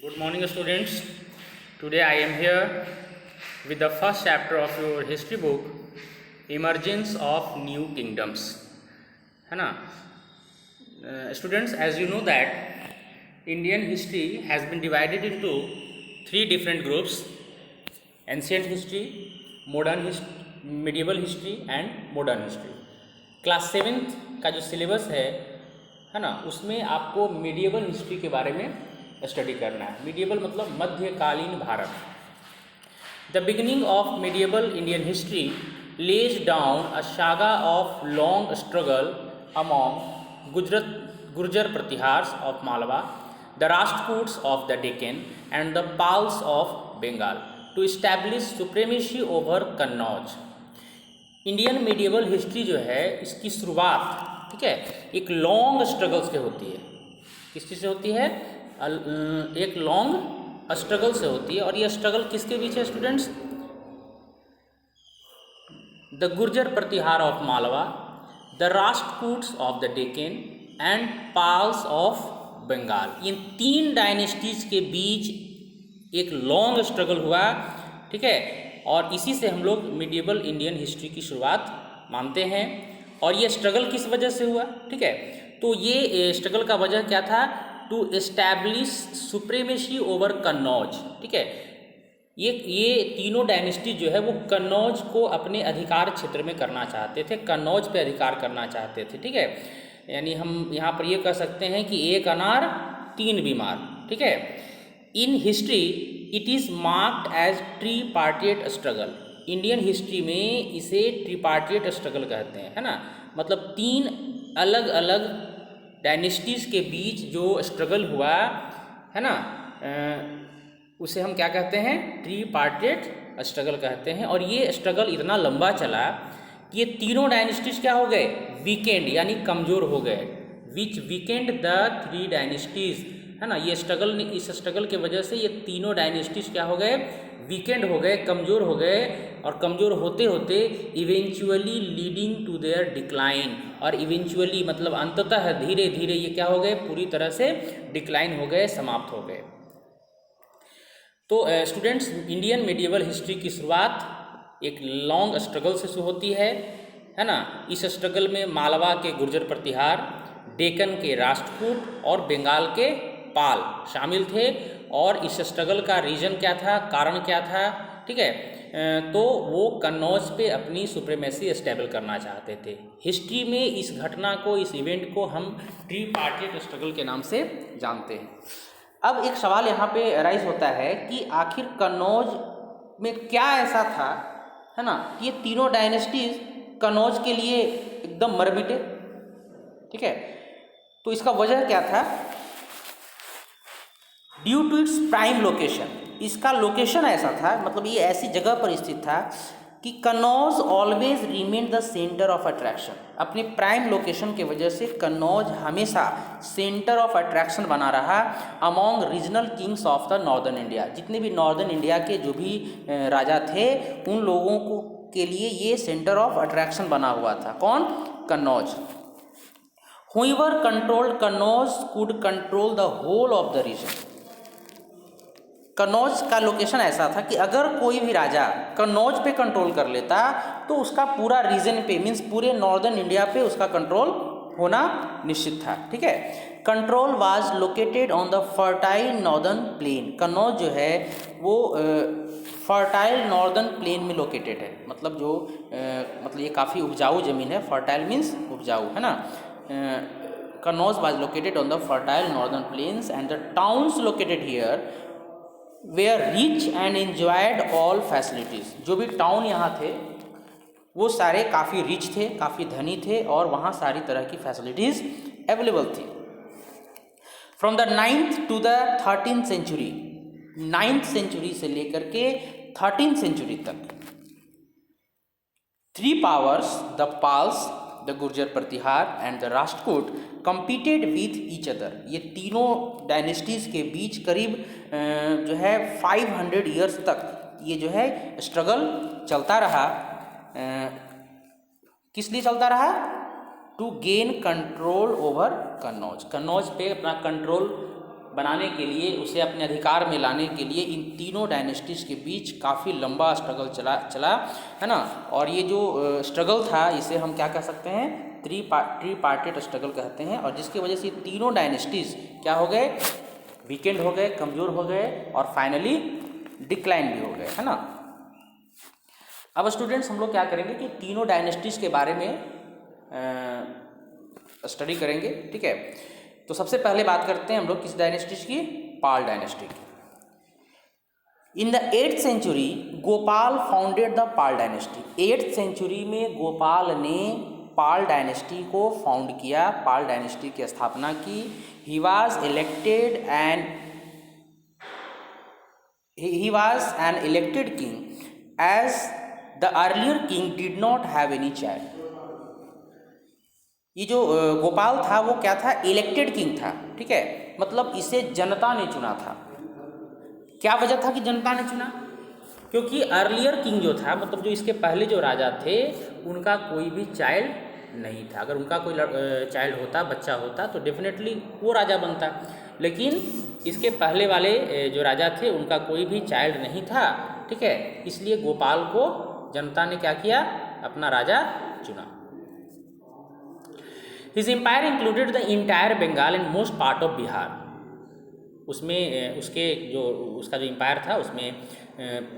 Good morning, students. Today I am here with the first chapter of your history book, Emergence of New Kingdoms. है ना? Students, as you know that Indian history has been divided into three different groups: ancient history, medieval history and modern history. Class 7th का जो syllabus है ना, उसमें आपको medieval history के बारे में स्टडी करना है। मीडिएवल मतलब मध्यकालीन भारत। The beginning of medieval Indian history lays down a saga of long struggle among Gurjara Pratiharas of Malwa, the Rashtrakutas of the Deccan and the Palas of Bengal to establish supremacy over Kannauj. Indian medieval history जो है, इसकी शुरुआत, ठीक है, एक लॉन्ग स्ट्रगल से होती है। किस चीज़ से होती है? एक लॉन्ग स्ट्रगल से होती है। और ये स्ट्रगल किसके बीच है students? The Gurjara Pratihara of Malwa, the Rashtrakutas of the Deccan and Palas of Bengal. इन तीन डायनेस्टीज के बीच एक लॉन्ग स्ट्रगल हुआ, ठीक है। और इसी से हम लोग मीडिएवल इंडियन हिस्ट्री की शुरुआत मानते हैं। और ये स्ट्रगल किस वजह से हुआ, ठीक है? तो ये स्ट्रगल का वजह क्या था? To establish supremacy over Kannauj, ठीक है। ये तीनों डायनेस्टी जो है वो कन्नौज को अपने अधिकार क्षेत्र में करना चाहते थे, कन्नौज पे अधिकार करना चाहते थे, ठीक है। यानी हम यहाँ पर ये कह सकते हैं कि एक अनार तीन बीमार, ठीक है। In history it is marked as tripartite struggle. Indian history में इसे ट्रीपार्टिएट स्ट्रगल कहते हैं, है ना। मतलब तीन अलग अलग डायनेस्टीज़ के बीच जो स्ट्रगल हुआ है ना, उसे हम क्या कहते हैं? ट्रीपार्टिएट स्ट्रगल कहते हैं। और ये स्ट्रगल इतना लंबा चला कि ये तीनों डायनेस्टीज क्या हो गए? वीकेंड, यानी कमज़ोर हो गए। विच वीकेंड द थ्री डायनेस्टीज़, है ना। ये स्ट्रगल, इस स्ट्रगल के वजह से ये तीनों डायनेस्टीज क्या हो गए? वीकेंड हो गए, कमज़ोर हो गए। और कमज़ोर होते होते eventually leading to their decline, और इवेंचुअली मतलब अंततः धीरे धीरे ये क्या हो गए? पूरी तरह से डिक्लाइन हो गए, समाप्त हो गए। तो स्टूडेंट्स, इंडियन मीडिएवल हिस्ट्री की शुरुआत एक लॉन्ग स्ट्रगल से शुरू होती है ना। इस स्ट्रगल में मालवा के गुर्जर प्रतिहार, डेक्कन के राष्ट्रकूट और बंगाल के पाल शामिल थे। और इस स्ट्रगल का रीजन क्या था, कारण क्या था, ठीक है? तो वो कन्नौज पे अपनी सुप्रीमेसी एस्टेबल करना चाहते थे। हिस्ट्री में इस घटना को, इस इवेंट को हम ट्रीपार्टिएट स्ट्रगल के नाम से जानते हैं। अब एक सवाल यहाँ पे राइज होता है कि आखिर कन्नौज में क्या ऐसा था, है ना, कि ये तीनों डायनेस्टीज कन्नौज के लिए एकदम मर मिटे, ठीक है। तो इसका वजह क्या था? Due to its prime location. इसका लोकेशन ऐसा था, मतलब ये ऐसी जगह पर स्थित था कि Kannauj always remain the centre of attraction. अपने प्राइम लोकेशन के वजह से कन्नौज हमेशा सेंटर ऑफ अट्रैक्शन बना रहा among regional Kings of the northern India. जितने भी नॉर्दर्न इंडिया के जो भी राजा थे, उन लोगों को के लिए ये सेंटर ऑफ अट्रैक्शन बना हुआ था। कौन? Kannauj. Whoever controlled Kannauj could control the whole of the region. Kannauj का लोकेशन ऐसा था कि अगर कोई भी राजा कन्नौज पे कंट्रोल कर लेता तो उसका पूरा रीजन पे, मीन्स पूरे नॉर्दर्न इंडिया पे उसका कंट्रोल होना निश्चित था, ठीक है। Control was located on the fertile northern plain. Kannauj जो है वो फर्टाइल नॉर्दर्न प्लेन में लोकेटेड है। मतलब जो मतलब ये काफ़ी उपजाऊ ज़मीन है। फर्टाइल मीन्स उपजाऊ, है ना। Kannauj was located on the fertile northern plains and the towns located here were rich and enjoyed all facilities. जो भी टाउन यहाँ थे वो सारे काफ़ी रिच थे, काफ़ी धनी थे, और वहाँ सारी तरह की फैसिलिटीज़ अवेलेबल थी। From the 9th to the 13th century, 9th century से लेकर के 13th सेंचुरी तक, three powers, the Palas, the Gurjara Pratihara and the Rashtrakuta competed with each other. ये तीनों डायनेस्टीज़ के बीच करीब जो है 500 ईयर्स तक ये जो है स्ट्रगल चलता रहा। किस लिए चलता रहा? To gain control over Kannauj. Kannauj पे अपना कंट्रोल बनाने के लिए, उसे अपने अधिकार में लाने के लिए इन तीनों डायनेस्टीज़ के बीच काफ़ी लंबा स्ट्रगल चला है ना। और ये जो स्ट्रगल था इसे हम क्या कह सकते हैं, ट्री पार्टेड स्ट्रगल कहते हैं। और जिसकी वजह से ये तीनों डायनेस्टीज़ क्या हो गए, वीकेंड हो गए, कमज़ोर हो गए और फाइनली डिक्लाइन भी हो गए, है ना। अब स्टूडेंट्स हम लोग क्या करेंगे कि तीनों डायनेस्टीज़ के बारे में स्टडी करेंगे, ठीक है। तो सबसे पहले बात करते हैं हम लोग किस डायनेस्टीज़ की, पाल डायनेस्टी की। In the 8th century Gopala founded the Pala dynasty. 8th century में गोपाल ने पाल डायनेस्टी को फाउंड किया, पाल डायनेस्टी की स्थापना की। He was an elected king as the earlier king did not have any child. ये जो गोपाल था वो क्या था, इलेक्टेड किंग था, ठीक है, मतलब इसे जनता ने चुना था। क्या वजह था कि जनता ने चुना, क्योंकि अर्लियर किंग जो था, मतलब जो इसके पहले जो राजा थे उनका कोई भी चाइल्ड नहीं था। अगर उनका कोई चाइल्ड होता, बच्चा होता, तो डेफिनेटली वो राजा बनता, लेकिन इसके पहले वाले जो राजा थे उनका कोई भी चाइल्ड नहीं था, ठीक है। इसलिए गोपाल को जनता ने क्या किया, अपना राजा चुना। His empire included the entire Bengal and most part of Bihar। उसमें उसका जो एम्पायर था उसमें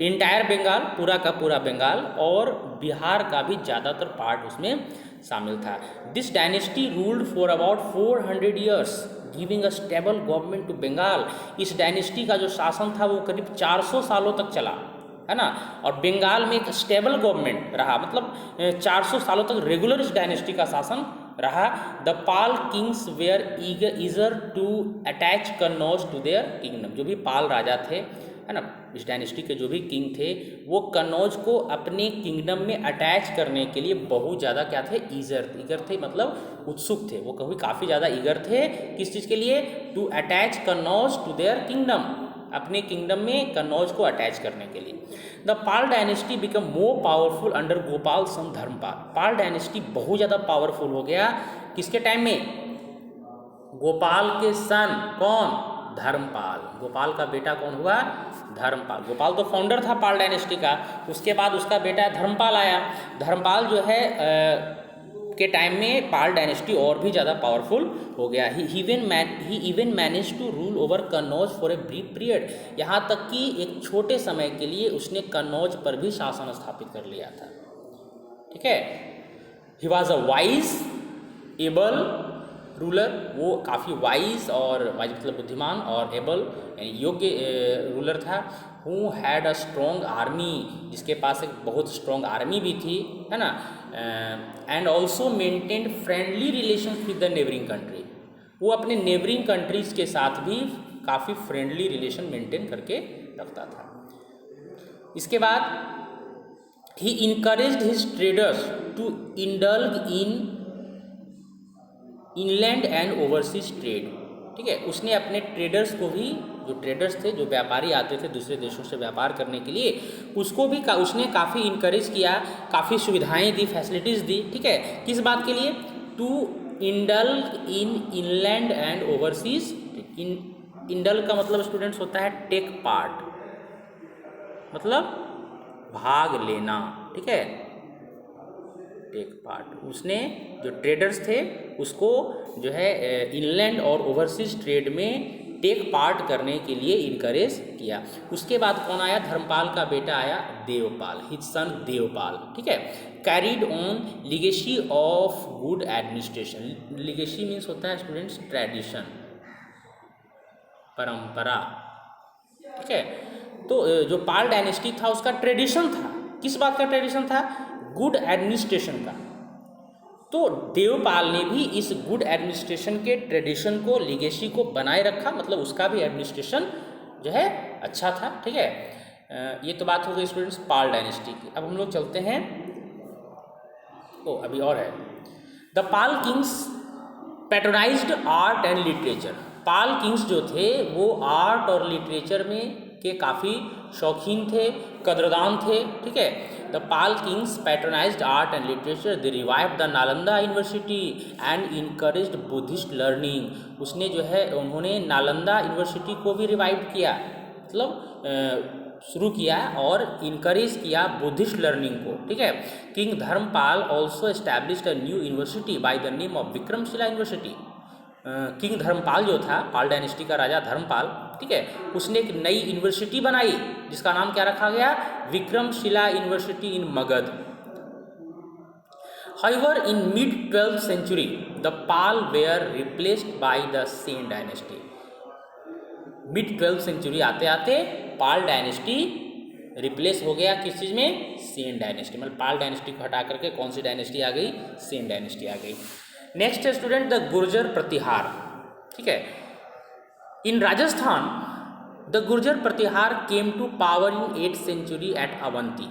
इंटायर बंगाल, पूरा का पूरा बंगाल और बिहार का भी ज़्यादातर पार्ट उसमें शामिल था। This dynasty ruled for about 400 years giving a stable government to Bengal. इस डायनेस्टी का जो शासन था वो करीब 400 सालों तक चला, है ना। और बंगाल में एक स्टेबल गवर्नमेंट रहा, मतलब 400 सालों तक रेगुलर इस डायनेस्टी का शासन रहा। The Pala kings were eager to attach Kannauj to their kingdom. जो भी पाल राजा थे, है ना, इस डायनेस्टी के जो भी किंग थे वो कन्नौज को अपने किंगडम में अटैच करने के लिए बहुत ज़्यादा क्या थे, ईगर थे, मतलब उत्सुक थे। वो कभी काफ़ी ज़्यादा ईगर थे किस चीज़ के लिए, to attach Kannauj to their kingdom, अपने किंगडम में कन्नौज को अटैच करने के लिए। The Pala dynasty become more powerful under Gopala son Dharmapala. Pala dynasty बहुत ज़्यादा पावरफुल हो गया किसके टाइम में, गोपाल के सन, कौन, धर्मपाल। गोपाल का बेटा कौन हुआ, धर्मपाल। गोपाल तो फाउंडर था पाल डायनेस्टी का, उसके बाद उसका बेटा धर्मपाल आया। धर्मपाल जो है के टाइम में पाल डायनेस्टी और भी ज़्यादा पावरफुल हो गया। He even manage to rule over Kannauj for a brief period. यहाँ तक कि एक छोटे समय के लिए उसने कन्नौज पर भी शासन स्थापित कर लिया था, ठीक है। He was a wise able ruler. वो काफ़ी वाइज मतलब बुद्धिमान और एबल योग्य रूलर था। Who had a strong army, जिसके पास एक बहुत स्ट्रॉन्ग आर्मी भी थी, है ना। And also maintain friendly relation with the neighbouring country. वो अपने नेबरिंग कंट्रीज के साथ भी काफ़ी फ्रेंडली रिलेशन मेंटेन करके रखता था। इसके बाद he encouraged his traders to indulge in inland and overseas trade, ठीक है। उसने अपने ट्रेडर्स को भी, जो ट्रेडर्स थे, जो व्यापारी आते थे दूसरे देशों से व्यापार करने के लिए, उसको भी उसने काफ़ी इनकरेज किया, काफ़ी सुविधाएं दी, फैसिलिटीज़ दी, ठीक है। किस बात के लिए, to indulge in inland and overseas. Indulge का मतलब स्टूडेंट्स होता है टेक पार्ट, मतलब भाग लेना, ठीक है, टेक पार्ट। उसने जो ट्रेडर्स थे उसको जो है इनलैंड और ओवरसीज ट्रेड में टेक पार्ट करने के लिए इनकरेज किया। उसके बाद कौन आया, धर्मपाल का बेटा आया देवपाल, हिज सन देवपाल, ठीक है। Carried on legacy of good administration. Legacy means होता है स्टूडेंट्स ट्रेडिशन, परंपरा, ठीक है। तो जो पाल डायनेस्टी था उसका ट्रेडिशन था, किस बात का ट्रेडिशन था, गुड एडमिनिस्ट्रेशन का। तो देवपाल ने भी इस गुड एडमिनिस्ट्रेशन के ट्रेडिशन को, लीगेसी को बनाए रखा, मतलब उसका भी एडमिनिस्ट्रेशन जो है अच्छा था, ठीक है। ये तो बात हो गई स्टूडेंट्स पाल डायनेस्टी की। अब हम लोग चलते हैं, अभी और है, the Pala kings patronized art and literature. Pala kings जो थे वो आर्ट और लिटरेचर में के काफ़ी शौकीन थे, कदरदान थे, ठीक है। The Pala kings patronized art and literature, they revived the Nalanda university and encouraged Buddhist learning. उसने जो है उन्होंने नालंदा यूनिवर्सिटी को भी रिवाइव किया, मतलब शुरू किया और इनकरेज किया बुद्धिस्ट लर्निंग को, ठीक है। King Dharmapala also established a new university by the name of Vikramashila university. King Dharmapala जो था, पाल डायनेस्टी का राजा धर्मपाल, ठीक है, उसने एक नई यूनिवर्सिटी बनाई जिसका नाम क्या रखा गया, Vikramshila university in Magadh. However, in mid 12th century, the Pal were replaced by the Sen dynasty. Mid 12th century आते आते पाल डायनेस्टी रिप्लेस हो गया किस चीज़ में, सेन डायनेस्टी। मतलब पाल डायनेस्टी को हटा करके कौन सी डायनेस्टी आ गई, सेन डायनेस्टी आ गई। नेक्स्ट है स्टूडेंट द गुर्जर प्रतिहार, ठीक है। In Rajasthan the Gurjara Pratihara came to power in 8th century at Avanti.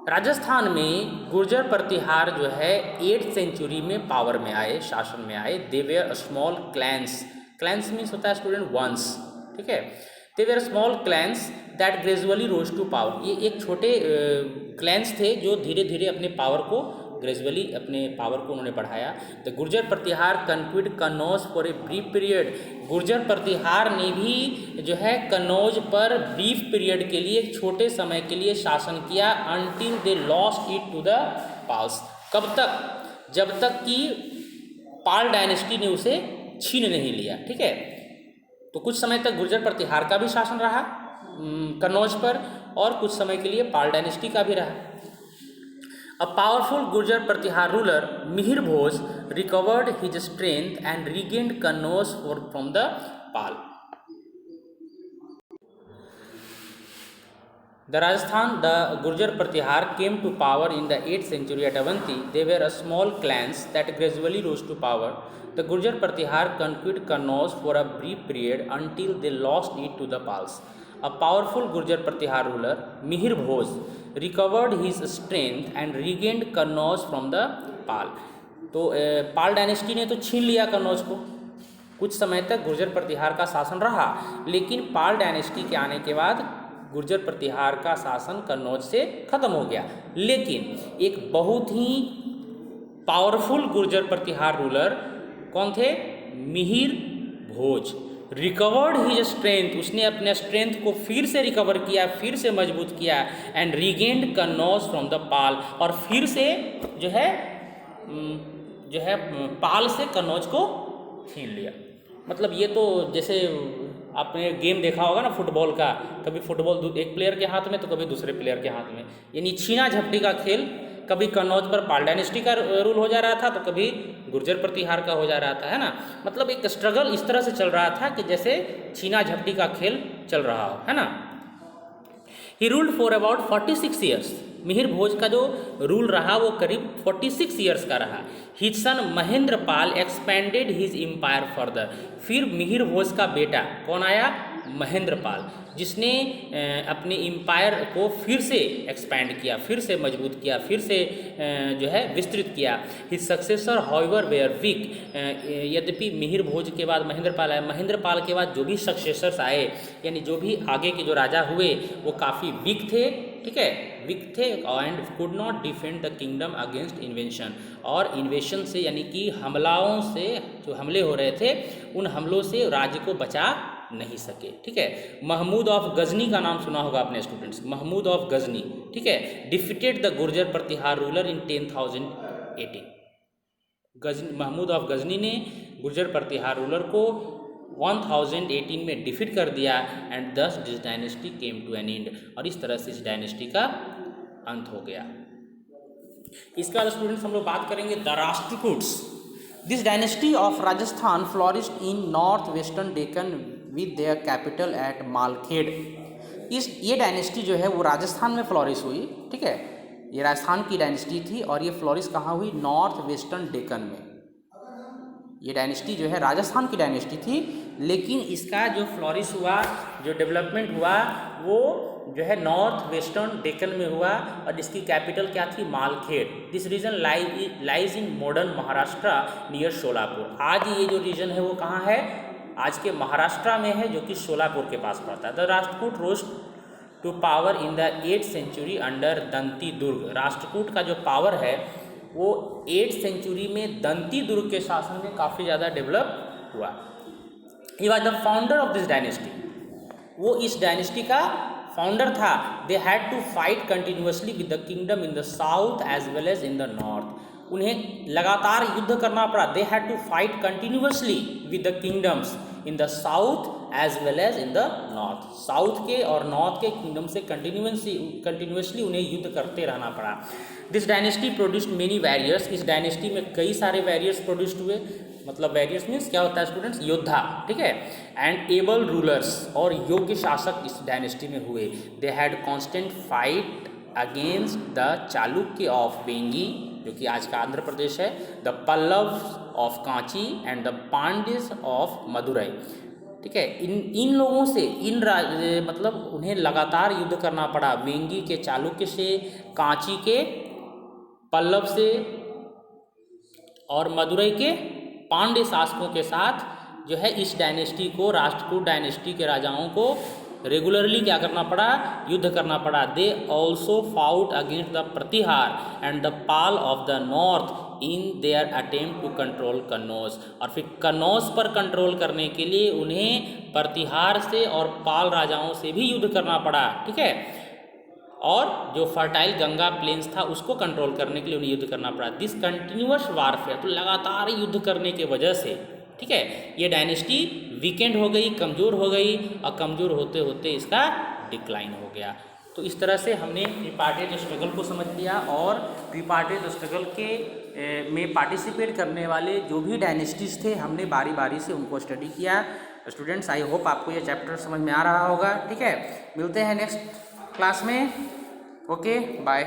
Rajasthan में गुर्जर प्रतिहार जो है 8th सेंचुरी में पावर में आए, शासन में आए। They were a small clans, clans means होता है स्टूडेंट वंश, ठीक है। They were small clans that gradually rose to power. ये एक छोटे क्लैंस थे जो धीरे धीरे अपने पावर को ग्रेजुअली अपने पावर को उन्होंने बढ़ाया। The Gurjara Pratihara conquered Kannauj for a brief period. Gurjara Pratihara ने भी जो है कन्नौज पर ब्रीफ पीरियड के लिए, एक छोटे समय के लिए शासन किया। Until they lost it to the Palas. कब तक, जब तक कि पाल डायनेस्टी ने उसे छीन नहीं लिया, ठीक है। तो कुछ समय तक गुर्जर प्रतिहार का भी शासन रहा कन्नौज पर, और कुछ समय के लिए पाल डायनेस्टी का भी रहा। A powerful Gurjar Pratihar ruler, Mihir Bhoj, recovered his strength and regained Kannauj from the Pal. The Gurjar Pratihar came to power in the 8th century at Avanti. They were a small clans that gradually rose to power. The Gurjar Pratihar conquered Kannauj for a brief period until they lost it to the Pals. A powerful Gurjar Pratihar ruler, Mihir Bhoj, recovered his strength and regained Kannauj from the Pal. तो पाल dynasty ने तो छीन लिया कन्नौज को। कुछ समय तक गुर्जर प्रतिहार का शासन रहा, लेकिन पाल डायनेस्टी के आने के बाद गुर्जर प्रतिहार का शासन कन्नौज से खत्म हो गया। लेकिन एक बहुत ही पावरफुल गुर्जर प्रतिहार रूलर कौन थे, मिहिर भोज। रिकवर्ड हिज स्ट्रेंथ, उसने अपने स्ट्रेंथ को फिर से रिकवर किया, फिर से मजबूत किया। And regained Kannauj from the Pala, और फिर से जो है पाल से कन्नौज को छीन लिया। मतलब ये तो जैसे आपने गेम देखा होगा ना फुटबॉल का, कभी फुटबॉल एक प्लेयर के हाथ में तो कभी दूसरे प्लेयर के हाथ में, यानी छीना झपटी का खेल। कभी कन्नौज पर पाल डायनेस्टी का रूल हो जा रहा था, तो कभी गुर्जर प्रतिहार का हो जा रहा था, है ना। मतलब एक स्ट्रगल इस तरह से चल रहा था कि जैसे छीना झपटी का खेल चल रहा हो, है ना। He ruled for about 46 years. Mihir Bhoj का जो रूल रहा वो करीब 46 ईयर्स का रहा। His son Mahendra Pal expanded his empire further. फिर मिहिर भोज का बेटा कौन आया, महेंद्र पाल, जिसने अपने एम्पायर को फिर से एक्सपैंड किया, फिर से मजबूत किया, फिर से जो है विस्तृत किया। His successors however were weak. यद्यपि मिहिर भोज के बाद महेंद्र पाल आए, महेंद्र पाल के बाद जो भी सक्सेसर्स आए, यानी जो भी आगे के जो राजा हुए वो काफ़ी वीक थे, ठीक है, वीक थे, and could not defend the kingdom against invention. और इन्वेशन से यानी कि हमलाओं से, जो हमले हो रहे थे उन हमलों से राज्य को बचा नहीं सके, ठीक है। महमूद ऑफ गजनी का नाम सुना होगा आपने स्टूडेंट्स, महमूद ऑफ गजनी, ठीक है, defeated the Gurjara Pratihara ruler in 10,018। Mahmud of Ghazni ने गुर्जर प्रतिहार रूलर को 1018 में डिफीट कर दिया। And thus this dynasty came to an end, और इस तरह से इस डायनेस्टी का अंत हो गया। इसके बाद स्टूडेंट्स हम लोग बात करेंगे the Rashtrakutas. This dynasty of Rajasthan flourished in north western Deccan with their capital at Malkhed. ये डायनेस्टी जो है वो राजस्थान में फ्लोरिश हुई, ठीक है। ये राजस्थान की डायनेस्टी थी और ये फ्लोरिश कहाँ हुई, नॉर्थ वेस्टर्न डेक्कन में। ये डायनेस्टी जो है राजस्थान की डायनेस्टी थी, लेकिन इसका जो फ्लोरिश हुआ, जो डेवलपमेंट हुआ, वो जो है नॉर्थ वेस्टर्न डेक्कन में हुआ, और इसकी कैपिटल क्या थी, Malkhed. This region lies in modern Maharashtra near Solapur. आज ये जो रीजन है वो कहाँ है, आज के महाराष्ट्र में है, जो कि सोलापुर के पास पड़ता है। The Rashtrakuta rose to power in the 8th century under Danti Durga. Rashtrakuta का जो पावर है वो 8th सेंचुरी में दंती दुर्ग के शासन में काफ़ी ज़्यादा डेवलप हुआ। He was the founder of this dynasty, वो इस डायनेस्टी का फाउंडर था। They had to fight continuously with the kingdom in the south as well as in the north. उन्हें लगातार युद्ध करना पड़ा। They had to fight continuously with the kingdoms in the south as well as in the north. South के और north के kingdom से continuously उन्हें युद्ध करते रहना पड़ा। This dynasty produced many warriors. इस डायनेस्टी में कई सारे वैरियर्स प्रोड्यूस्ड हुए। मतलब वैरियर्स मीन्स क्या होता है स्टूडेंट्स? योद्धा, ठीक है। एंड एबल रूलर्स, और योग्य शासक इस डायनेस्टी में हुए। They had constant fight against the Chalukya of Vengi, जो कि आज का आंध्र प्रदेश है, the Pallavas of Kanchi and the Pandyas of Madurai, ठीक है। इन लोगों से मतलब उन्हें लगातार युद्ध करना पड़ा। वेंगी के चालुक्य से, कांची के पल्लव से और मदुरई के पांड्य शासकों के साथ जो है इस डायनेस्टी को, राष्ट्रकूट डायनेस्टी के राजाओं को रेगुलरली क्या करना पड़ा? युद्ध करना पड़ा। They also fought against the Pratihara and the Pala of the north in their attempt to control Kannauj. और फिर कन्नौज पर कंट्रोल करने के लिए उन्हें प्रतिहार से और पाल राजाओं से भी युद्ध करना पड़ा, ठीक है। और जो फर्टाइल गंगा प्लेन्स था उसको कंट्रोल करने के लिए उन्हें युद्ध करना पड़ा। दिस कंटिन्यूअस वारफेयर, तो लगातार युद्ध करने के वजह से, ठीक है, ये डायनेस्टी वीकेंड हो गई, कमज़ोर हो गई, और कमज़ोर होते होते इसका डिक्लाइन हो गया। तो इस तरह से हमने ट्रिपार्टाइट स्ट्रगल को समझ लिया, और ट्रिपार्टाइट स्ट्रगल के में पार्टिसिपेट करने वाले जो भी डायनेस्टीज थे हमने बारी बारी से उनको स्टडी किया। स्टूडेंट्स, आई होप आपको ये चैप्टर समझ में आ रहा होगा, ठीक है। मिलते हैं नेक्स्ट क्लास में। Okay, bye.